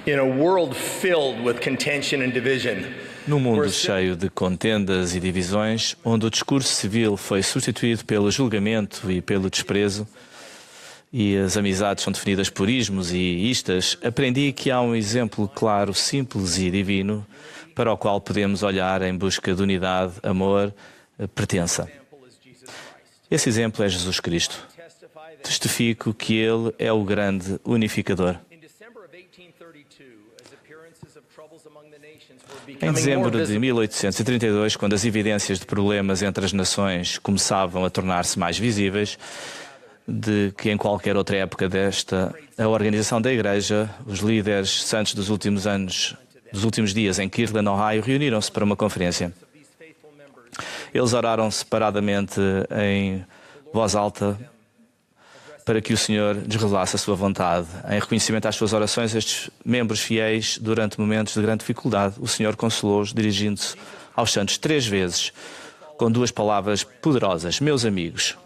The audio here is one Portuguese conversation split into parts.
In a world filled with contention and division, Num mundo cheio de contendas e divisões, onde o discurso civil foi substituído pelo julgamento e pelo desprezo, e as amizades são definidas por ismos e istas, aprendi que há um exemplo claro, simples e divino, para o qual podemos olhar em busca de unidade, amor, pertença. Esse exemplo é Jesus Cristo. Testifico que Ele é o grande unificador. Em dezembro de 1832, quando as evidências de problemas entre as nações começavam a tornar-se mais visíveis de que em qualquer outra época a organização da Igreja, os líderes santos dos últimos dias em Kirtland, Ohio, reuniram-se para uma conferência. Eles oraram separadamente em voz alta para que o Senhor lhes revelasse a sua vontade. Em reconhecimento às suas orações, estes membros fiéis, durante momentos de grande dificuldade, o Senhor consolou-os, dirigindo-se aos santos 3 vezes, com 2 palavras poderosas: meus amigos.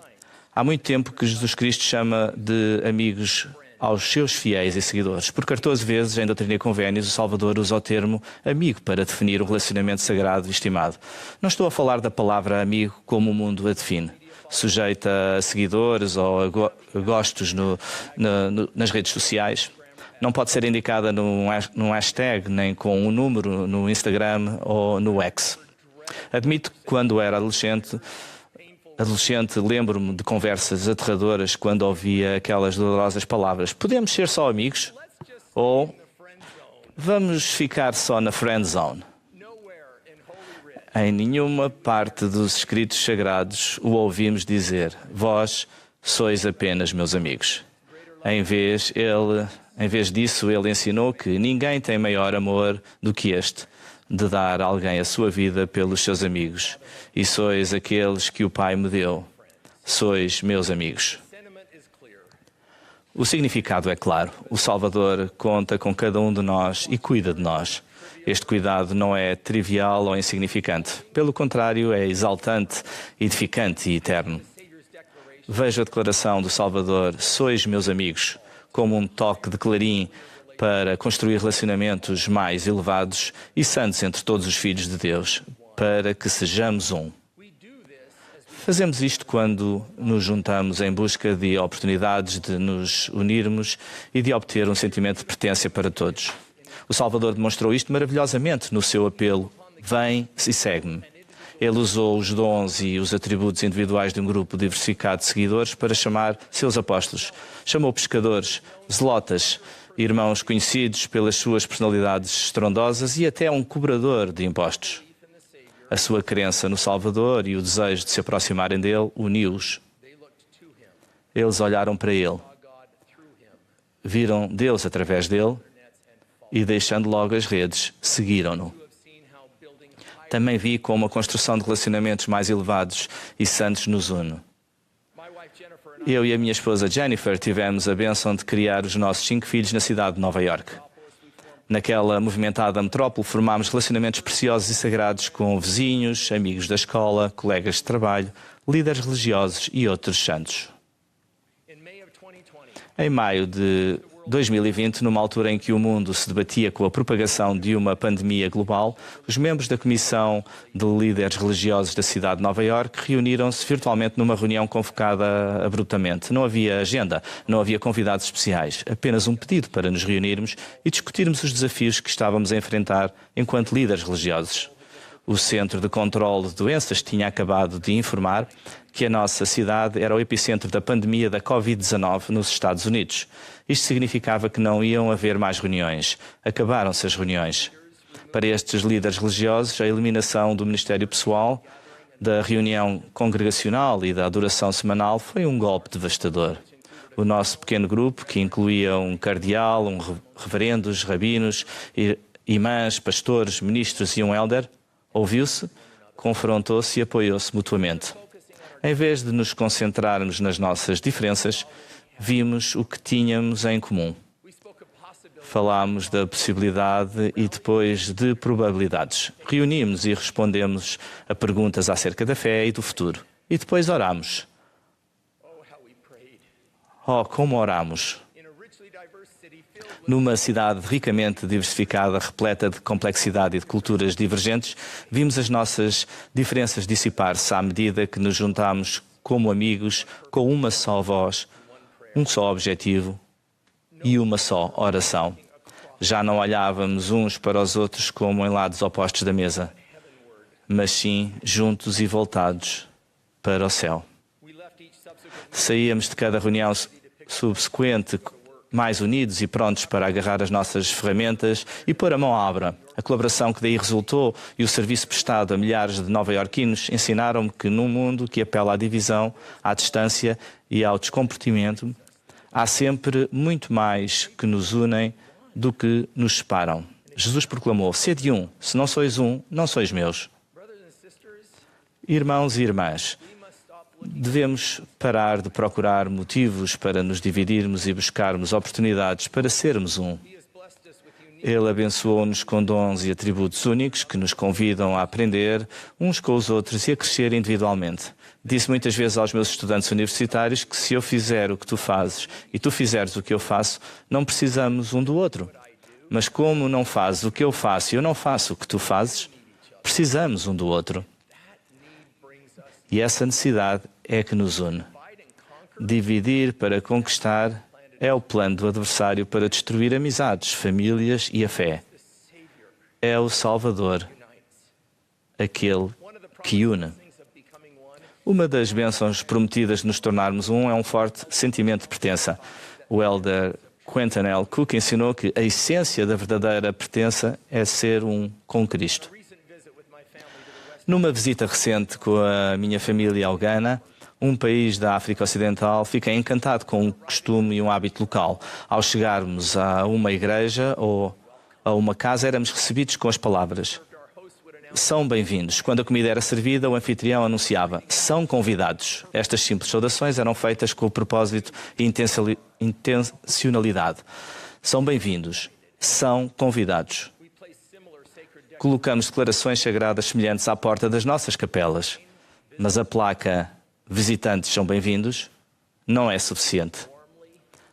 Há muito tempo que Jesus Cristo chama de amigos aos seus fiéis e seguidores. Por 14 vezes, em Doutrina e Convénios, o Salvador usa o termo amigo para definir o relacionamento sagrado e estimado. Não estou a falar da palavra amigo como o mundo a define, sujeita a seguidores ou a gostos nas redes sociais. Não pode ser indicada num hashtag, nem com um número no Instagram ou no X. Admito que quando era adolescente, lembro-me de conversas aterradoras quando ouvia aquelas dolorosas palavras: podemos ser só amigos? Ou vamos ficar só na friend zone? Em nenhuma parte dos escritos sagrados o ouvimos dizer: vós sois apenas meus amigos. Em vez disso, ele ensinou que ninguém tem maior amor do que este, de dar alguém a sua vida pelos seus amigos. E sois aqueles que o Pai me deu. Sois meus amigos. O significado é claro. O Salvador conta com cada um de nós e cuida de nós. Este cuidado não é trivial ou insignificante. Pelo contrário, é exaltante, edificante e eterno. Vejo a declaração do Salvador: sois meus amigos, como um toque de clarim para construir relacionamentos mais elevados e santos entre todos os filhos de Deus, para que sejamos um. Fazemos isto quando nos juntamos em busca de oportunidades de nos unirmos e de obter um sentimento de pertença para todos. O Salvador demonstrou isto maravilhosamente no seu apelo: vem e segue-me. Ele usou os dons e os atributos individuais de um grupo diversificado de seguidores para chamar seus apóstolos. Chamou pescadores, zelotas, irmãos conhecidos pelas suas personalidades estrondosas e até um cobrador de impostos. A sua crença no Salvador e o desejo de se aproximarem dele uniu-os. Eles olharam para ele, viram Deus através dele e, deixando logo as redes, seguiram-no. Também vi como a construção de relacionamentos mais elevados e santos nos une. Eu e a minha esposa Jennifer tivemos a bênção de criar os nossos 5 filhos na cidade de Nova York. Naquela movimentada metrópole, formámos relacionamentos preciosos e sagrados com vizinhos, amigos da escola, colegas de trabalho, líderes religiosos e outros santos. Em maio de 2020, numa altura em que o mundo se debatia com a propagação de uma pandemia global, os membros da Comissão de Líderes Religiosos da cidade de Nova Iorque reuniram-se virtualmente numa reunião convocada abruptamente. Não havia agenda, não havia convidados especiais, apenas um pedido para nos reunirmos e discutirmos os desafios que estávamos a enfrentar enquanto líderes religiosos. O Centro de Controlo de Doenças tinha acabado de informar que a nossa cidade era o epicentro da pandemia da Covid-19 nos Estados Unidos. Isto significava que não iam haver mais reuniões. Acabaram-se as reuniões. Para estes líderes religiosos, a eliminação do ministério pessoal, da reunião congregacional e da adoração semanal foi um golpe devastador. O nosso pequeno grupo, que incluía um cardeal, reverendos, rabinos, imãs, pastores, ministros e um elder, ouviu-se, confrontou-se e apoiou-se mutuamente. Em vez de nos concentrarmos nas nossas diferenças, vimos o que tínhamos em comum. Falámos da possibilidade e depois de probabilidades. Reunimos e respondemos a perguntas acerca da fé e do futuro. E depois oramos. Oh, como oramos! Numa cidade ricamente diversificada, repleta de complexidade e de culturas divergentes, vimos as nossas diferenças dissipar-se à medida que nos juntámos como amigos, com uma só voz, um só objetivo e uma só oração. Já não olhávamos uns para os outros como em lados opostos da mesa, mas sim juntos e voltados para o céu. Saíamos de cada reunião subsequente mais unidos e prontos para agarrar as nossas ferramentas e pôr a mão à obra. A colaboração que daí resultou e o serviço prestado a milhares de nova-iorquinos ensinaram-me que num mundo que apela à divisão, à distância e ao descomprometimento, há sempre muito mais que nos unem do que nos separam. Jesus proclamou: sede um, se não sois um, não sois meus. Irmãos e irmãs, devemos parar de procurar motivos para nos dividirmos e buscarmos oportunidades para sermos um. Ele abençoou-nos com dons e atributos únicos que nos convidam a aprender uns com os outros e a crescer individualmente. Disse muitas vezes aos meus estudantes universitários que se eu fizer o que tu fazes e tu fizeres o que eu faço, não precisamos um do outro. Mas como não fazes o que eu faço e eu não faço o que tu fazes, precisamos um do outro. E essa necessidade é que nos une. Dividir para conquistar é o plano do adversário para destruir amizades, famílias e a fé. É o Salvador, aquele que une. Uma das bênçãos prometidas de nos tornarmos um é um forte sentimento de pertença. O elder Quentin L. Cook ensinou que a essência da verdadeira pertença é ser um com Cristo. Numa visita recente com a minha família ao Ghana, um país da África Ocidental, fiquei encantado com um costume e um hábito local. Ao chegarmos a uma igreja ou a uma casa, éramos recebidos com as palavras: são bem-vindos. Quando a comida era servida, o anfitrião anunciava: são convidados. Estas simples saudações eram feitas com o propósito e intencionalidade. São bem-vindos. São convidados. Colocamos declarações sagradas semelhantes à porta das nossas capelas, mas a placa "visitantes são bem-vindos" não é suficiente.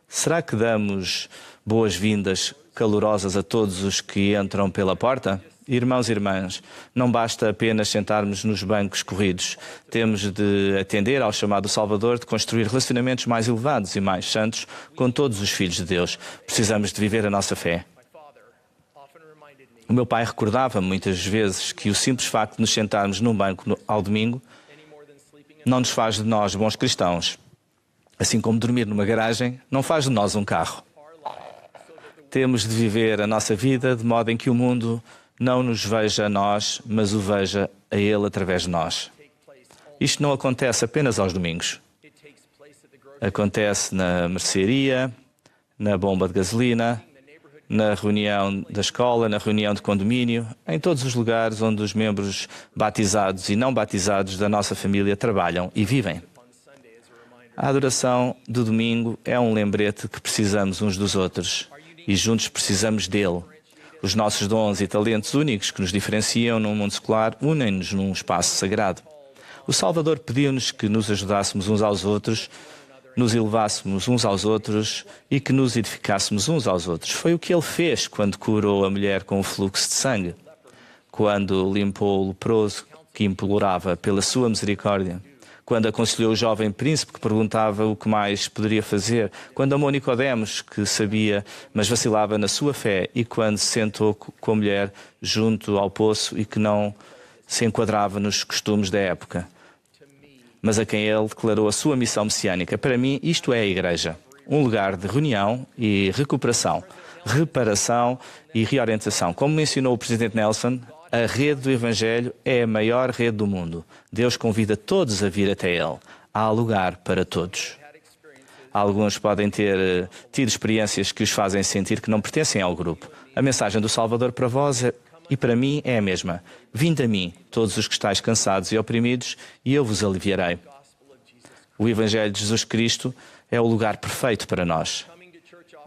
Será que damos boas-vindas calorosas a todos os que entram pela porta? Irmãos e irmãs, não basta apenas sentarmos nos bancos corridos. Temos de atender ao chamado do Salvador de construir relacionamentos mais elevados e mais santos com todos os filhos de Deus. Precisamos de viver a nossa fé. O meu pai recordava-me muitas vezes que o simples facto de nos sentarmos num banco ao domingo não nos faz de nós bons cristãos. Assim como dormir numa garagem não faz de nós um carro. Temos de viver a nossa vida de modo em que o mundo não nos veja a nós, mas o veja a Ele através de nós. Isto não acontece apenas aos domingos. Acontece na mercearia, na bomba de gasolina, na reunião da escola, na reunião de condomínio, em todos os lugares onde os membros batizados e não batizados da nossa família trabalham e vivem. A adoração do domingo é um lembrete que precisamos uns dos outros e juntos precisamos dele. Os nossos dons e talentos únicos que nos diferenciam num mundo secular unem-nos num espaço sagrado. O Salvador pediu-nos que nos ajudássemos uns aos outros, nos elevássemos uns aos outros e que nos edificássemos uns aos outros. Foi o que ele fez quando curou a mulher com o fluxo de sangue, quando limpou o leproso que implorava pela sua misericórdia, quando aconselhou o jovem príncipe que perguntava o que mais poderia fazer, quando amou Nicodemos, que sabia, mas vacilava na sua fé, e quando se sentou com a mulher junto ao poço e que não se enquadrava nos costumes da época, mas a quem ele declarou a sua missão messiânica. Para mim, isto é a Igreja. Um lugar de reunião e recuperação, reparação e reorientação. Como mencionou o Presidente Nelson, a rede do Evangelho é a maior rede do mundo. Deus convida todos a vir até Ele. Há lugar para todos. Alguns podem ter tido experiências que os fazem sentir que não pertencem ao grupo. A mensagem do Salvador para vós e para mim é a mesma. Vinde a mim, todos os que estáis cansados e oprimidos, e eu vos aliviarei. O Evangelho de Jesus Cristo é o lugar perfeito para nós.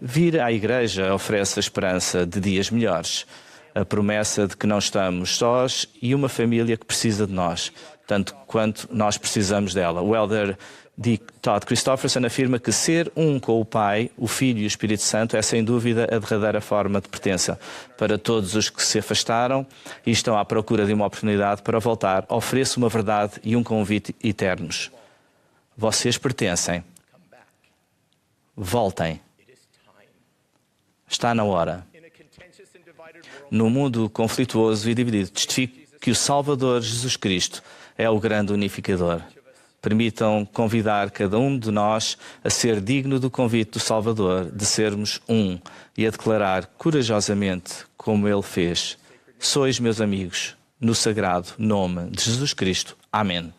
Vir à igreja oferece a esperança de dias melhores, a promessa de que não estamos sós e uma família que precisa de nós, tanto quanto nós precisamos dela. O elder D. Todd Christofferson afirma que ser um com o Pai, o Filho e o Espírito Santo é sem dúvida a derradeira forma de pertença. Para todos os que se afastaram e estão à procura de uma oportunidade para voltar, ofereço uma verdade e um convite eternos. Vocês pertencem. Voltem. Está na hora. No mundo conflituoso e dividido, testifico que o Salvador Jesus Cristo é o grande unificador. Permitam convidar cada um de nós a ser digno do convite do Salvador, de sermos um e a declarar corajosamente, como Ele fez: sois meus amigos, no sagrado nome de Jesus Cristo. Amém.